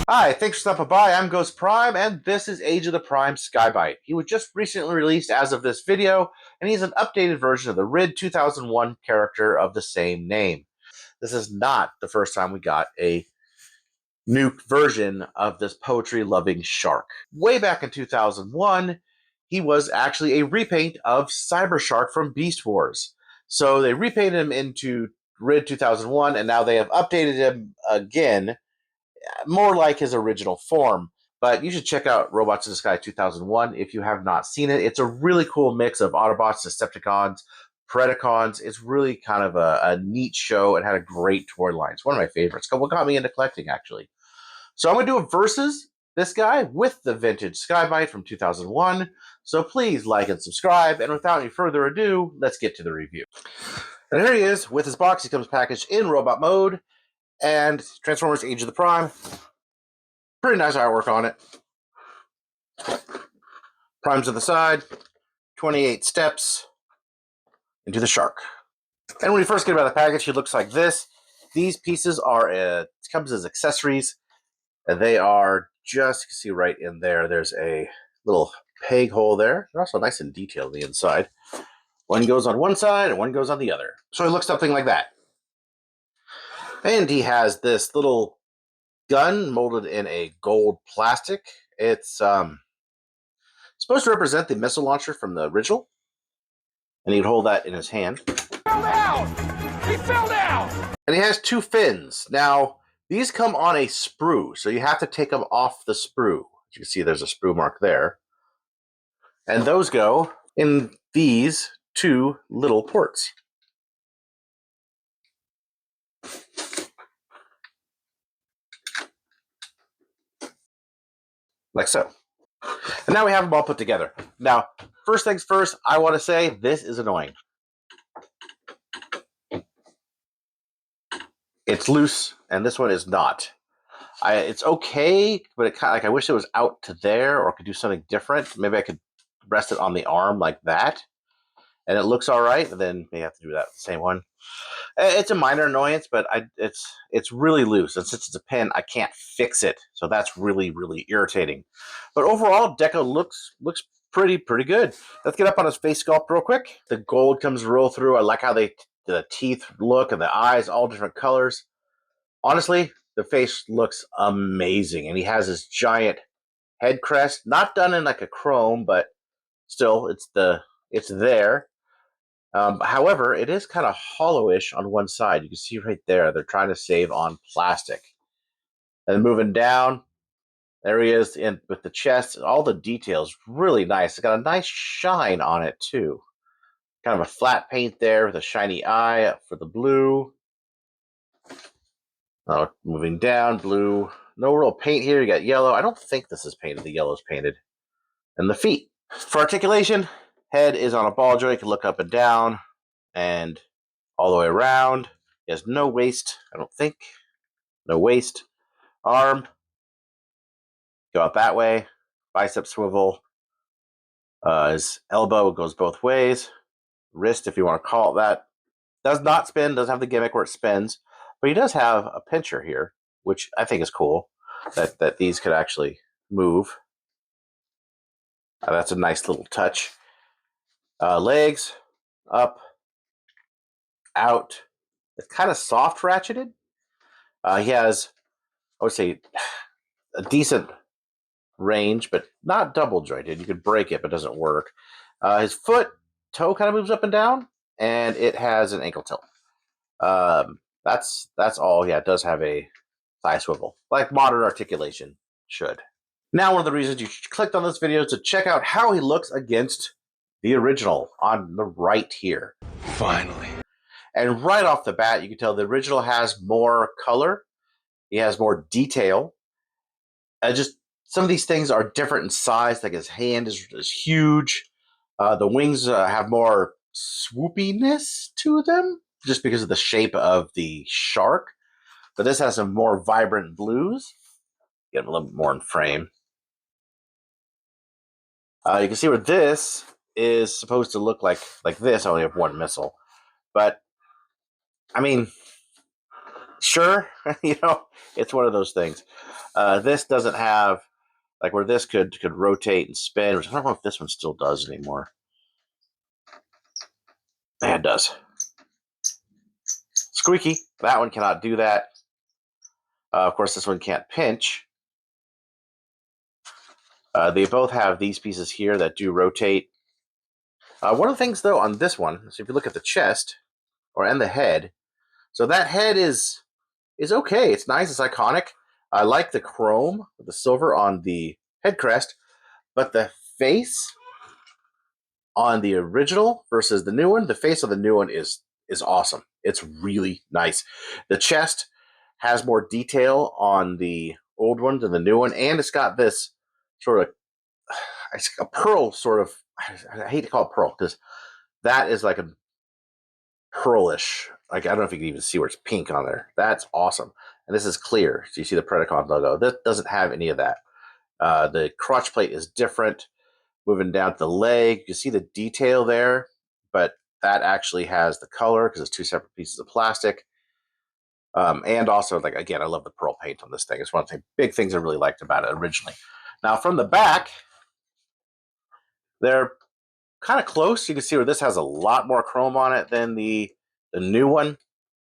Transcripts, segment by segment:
Hi, thanks for stopping by. I'm Ghost Prime, and this is Age of the Prime Sky-byte. He was just recently released as of this video, and he's an updated version of the RID 2001 character of the same name. This is not the first time we got a new version of this poetry-loving shark. Way back in 2001, he was actually a repaint of Cyber Shark from Beast Wars. So they repainted him into RID 2001, and now they have updated him again, more like his original form. But you should check out Robots in the Sky 2001 if you have not seen it. It's a really cool mix of Autobots, Decepticons, Predacons. It's really kind of a neat show and had a great toy line. It's one of my favorites. What got me into collecting, actually. So I'm going to do a versus this guy with the vintage Sky-byte from 2001. So please like and subscribe. And without any further ado, let's get to the review. And here he is with his box. He comes packaged in robot mode. And Transformers Age of the Prime. Pretty nice artwork on it. Prime's on the side. 28 steps into the shark. And when you first get him out of the package, he looks like this. These pieces are, it comes as accessories. And they are just, you can see right in there, there's a little peg hole there. They're also nice and detailed on the inside. One goes on one side and one goes on the other. So he looks something like that. And he has this little gun molded in a gold plastic. It's supposed to represent the missile launcher from the original. And he'd hold that in his hand. He fell down! He fell down! And he has two fins. Now, these come on a sprue, so you have to take them off the sprue. As you can see, there's a sprue mark there. And those go in these two little ports. Like so. And now we have them all put together. Now, first things first, I want to say this is annoying. It's loose, and this one is not. It's okay, but it kind of, like, I wish it was out to there, or I could do something different. Maybe I could rest it on the arm like that, and it looks all right. But then you have to do that the same one. It's a minor annoyance, but it's really loose, and since it's a pin, I can't fix it. So that's really irritating. But overall, Deco looks pretty good. Let's get up on his face sculpt real quick. The gold comes roll through. I like how the teeth look and the eyes, all different colors. Honestly, the face looks amazing, and he has this giant head crest, not done in like a chrome, but still, it's there. However, it is kind of hollowish on one side. You can see right there, they're trying to save on plastic. And moving down, there he is with the chest. All the details, really nice. It's got a nice shine on it, too. Kind of a flat paint there with a shiny eye for the blue. Moving down, blue. No real paint here. You got yellow. I don't think this is painted. The yellow's painted. And the feet. For articulation, head is on a ball joint. You can look up and down and all the way around. He has no waist, I don't think. No waist. Arm. Go out that way. Bicep swivel. His elbow goes both ways. Wrist, if you want to call it that. Does not spin. Doesn't have the gimmick where it spins. But he does have a pincher here, which I think is cool. That these could actually move. That's a nice little touch. Legs. Up. Out. It's kind of soft ratcheted. He has, I would say, a decent range, but not double jointed. You could break it, but it doesn't work. His toe kind of moves up and down, and it has an ankle tilt. That's all. Yeah, it does have a thigh swivel, like modern articulation should. Now, one of the reasons you clicked on this video is to check out how he looks against the original on the right here. Finally. And right off the bat, you can tell the original has more color. He has more detail. Just some of these things are different in size. Like his hand is huge. The wings have more swoopiness to them, just because of the shape of the shark. But this has some more vibrant blues. Get him a little bit more in frame. You can see where this is supposed to look like this. I only have one missile. But, I mean, Sure, it's one of those things. This doesn't have like where this could rotate and spin, which I don't know if this one still does anymore. Yeah, it does. Squeaky. That one cannot do that. Of course, this one can't pinch. They both have these pieces here that do rotate. One of the things, though, on this one, so if you look at the chest and the head, so that head is okay. It's nice. It's iconic. I like the chrome, the silver on the head crest, but the face on the original versus the new one, the face of the new one is awesome. It's really nice. The chest has more detail on the old one than the new one, and it's got this sort of a pearl sort of. I hate to call it pearl because that is like a pearlish. Like I don't know if you can even see where it's pink on there. That's awesome. And this is clear, so you see the Predacon logo. This doesn't have any of that. The crotch plate is different. Moving down to the leg, you see the detail there, but that actually has the color because it's two separate pieces of plastic. And also, like again, I love the pearl paint on this thing. It's one of the big things I really liked about it originally. Now, from the back, they're kind of close. You can see where this has a lot more chrome on it than the new one.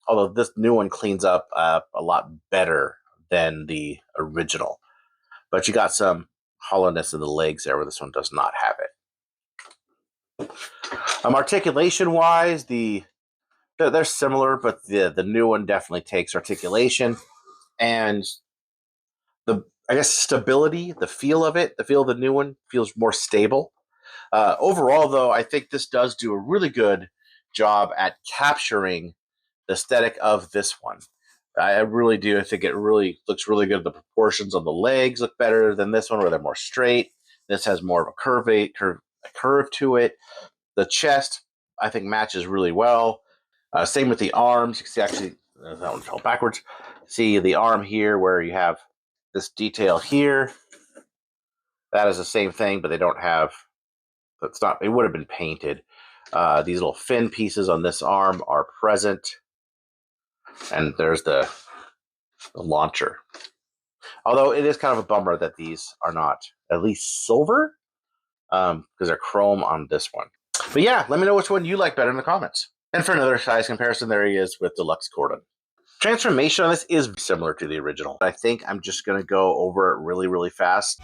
Although this new one cleans up a lot better than the original. But you got some hollowness in the legs there where this one does not have it. Articulation wise, they're similar, but the new one definitely takes articulation and the I guess stability, the feel of the new one feels more stable. Overall, though, I think this does do a really good job at capturing the aesthetic of this one. I really do. I think it really looks really good. The proportions on the legs look better than this one, where they're more straight. This has more of a curve to it. The chest, I think, matches really well. Same with the arms. You can see actually that one fell backwards. See the arm here where you have this detail here. That is the same thing, but they don't have. It's not. It would have been painted. These little fin pieces on this arm are present, and there's the launcher. Although it is kind of a bummer that these are not at least silver, because they're chrome on this one. But yeah, let me know which one you like better in the comments. And for another size comparison, there he is with Deluxe Cordon. Transformation on this is similar to the original. I think I'm just going to go over it really, really fast.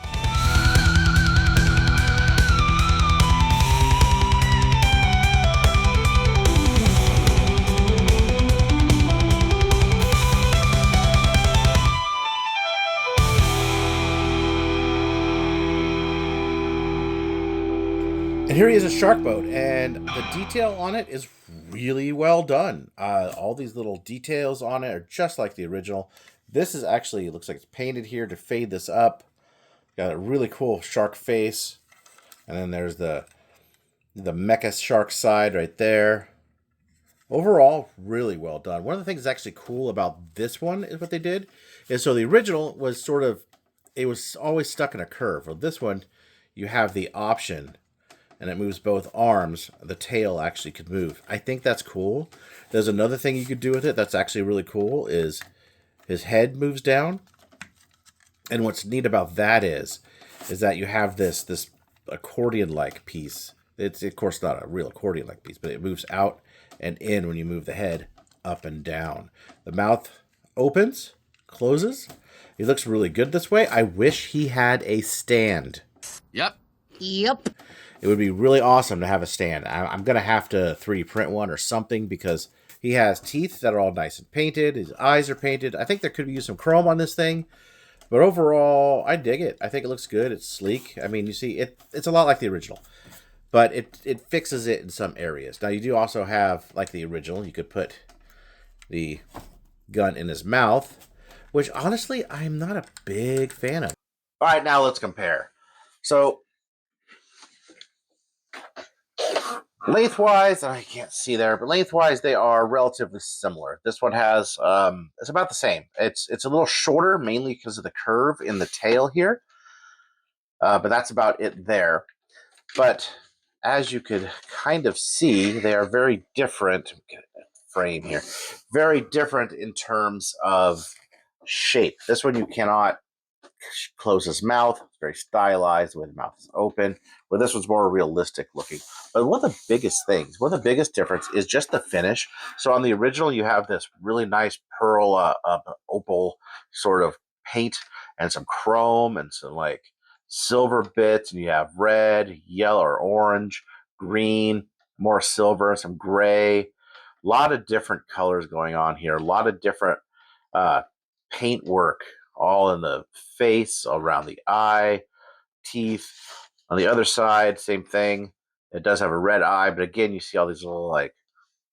And here he is, a shark boat, and the detail on it is really well done. All these little details on it are just like the original. This is actually, it looks like it's painted here to fade this up. Got a really cool shark face. And then there's the mecha shark side right there. Overall, really well done. One of the things that's actually cool about this one is what they did is, so the original was sort of, it was always stuck in a curve. Well, this one, you have the option and it moves both arms. The tail actually could move. I think that's cool. There's another thing you could do with it that's actually really cool is his head moves down. And what's neat about that is that you have this accordion-like piece. It's, of course, not a real accordion-like piece, but it moves out and in when you move the head up and down. The mouth opens, closes. He looks really good this way. I wish he had a stand. Yep. It would be really awesome to have a stand. I'm going to have to 3D print one or something because he has teeth that are all nice and painted. His eyes are painted. I think there could be some chrome on this thing. But overall, I dig it. I think it looks good. It's sleek. I mean, you see, it's a lot like the original. But it fixes it in some areas. Now, you do also have, like the original, you could put the gun in his mouth, which, honestly, I'm not a big fan of. All right, now let's compare. So, lengthwise, I can't see there, but lengthwise, they are relatively similar. This one has, it's about the same. It's a little shorter, mainly because of the curve in the tail here. But that's about it there. But as you could kind of see, they are very different. frame here. Very different in terms of shape. This one you cannot close his mouth. It's very stylized, the way the mouth is open, where this one's more realistic looking. But one of the biggest things, one of the biggest difference is just the finish. So on the original, you have this really nice pearl opal sort of paint and some chrome and some like silver bits, and you have red, yellow or orange, green, more silver, some gray. A lot of different colors going on here. A lot of different uh, paint work all in the face, around the eye, teeth. On the other side, same thing. It does have a red eye, but again, you see all these little like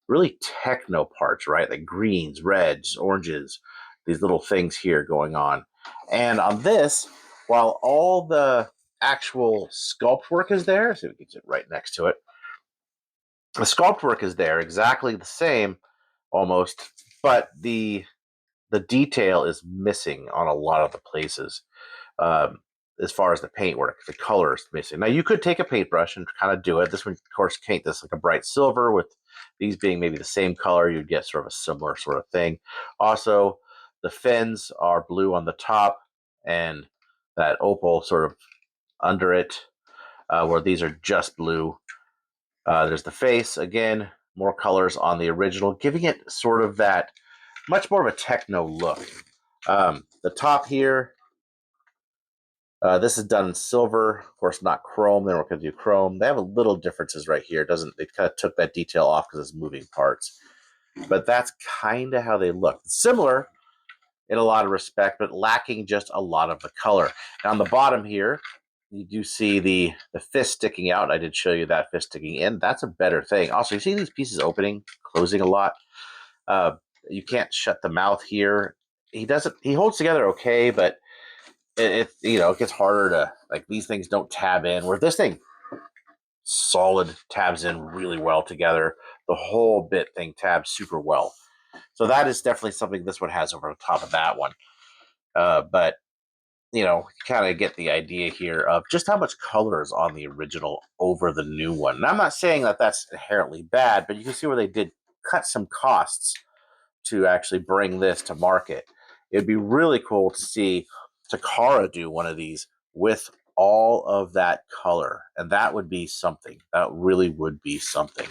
really techno parts, right? Like greens, reds, oranges, these little things here going on. And on this, while all the actual sculpt work is there, so we can sit right next to it. The sculpt work is there, exactly the same, almost, but the detail is missing on a lot of the places. Um, as far as the paintwork, the color is missing. Now you could take a paintbrush and kind of do it. This one, of course, paint this like a bright silver with these being maybe the same color. You'd get sort of a similar sort of thing. Also, the fins are blue on the top and that opal sort of under it, where these are just blue. There's the face again, more colors on the original, giving it sort of that much more of a techno look. The top here, this is done in silver, of course, not chrome. They weren't going to do chrome. They have a little differences right here. It doesn't they kind of took that detail off because it's moving parts, but that's kind of how they look. Similar in a lot of respect, but lacking just a lot of the color. Now on the bottom here, you do see the fist sticking out. I did show you that fist sticking in. That's a better thing. Also, you see these pieces opening, closing a lot. Uh, you can't shut the mouth here. He doesn't. He holds together okay, but it it gets harder to like these things don't tab in. Where this thing solid tabs in really well together. The whole bit thing tabs super well. So that is definitely something this one has over the top of that one. But you kind of get the idea here of just how much color is on the original over the new one. And I'm not saying that that's inherently bad, but you can see where they did cut some costs to actually bring this to market. It'd be really cool to see Takara do one of these with all of that color, and that would be something. That really would be something.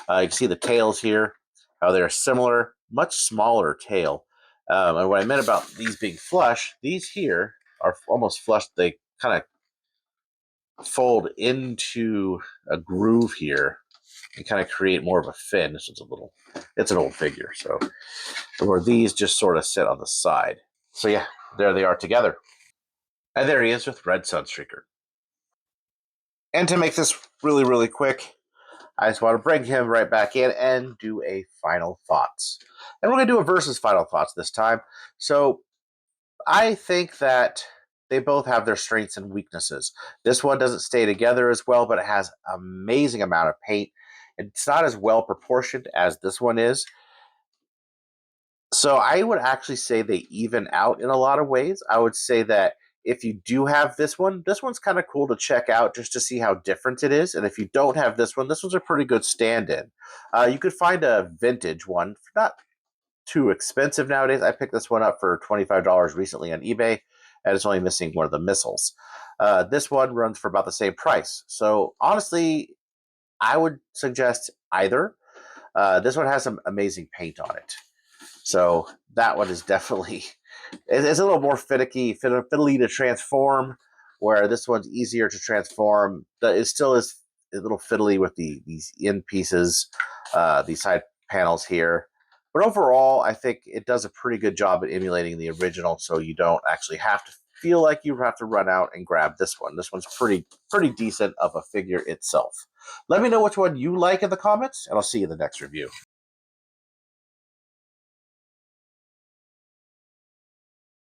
You can see the tails here, how they're similar, much smaller tail. And what I meant about these being flush, these here are almost flush. They kind of fold into a groove here and kind of create more of a fin. This is it's an old figure, so where these just sort of sit on the side. So yeah, there they are together. And there he is with Red Sunstreaker. And to make this really, really quick, I just want to bring him right back in and do a final thoughts. And we're going to do a versus final thoughts this time. So I think that they both have their strengths and weaknesses. This one doesn't stay together as well, but it has an amazing amount of paint. It's not as well proportioned as this one is. So I would actually say they even out in a lot of ways. I would say that if you do have this one's kind of cool to check out just to see how different it is. And if you don't have this one's a pretty good stand-in. You could find a vintage one, not too expensive nowadays. I picked this one up for $25 recently on eBay, and it's only missing one of the missiles. This one runs for about the same price. So honestly, I would suggest either. This one has some amazing paint on it. So that one is definitely, it's a little more fiddly to transform, where this one's easier to transform. It still is a little fiddly with these end pieces, these side panels here. But overall, I think it does a pretty good job at emulating the original, so you don't actually have to feel like you have to run out and grab this one. This one's pretty decent of a figure itself. Let me know which one you like in the comments, and I'll see you in the next review.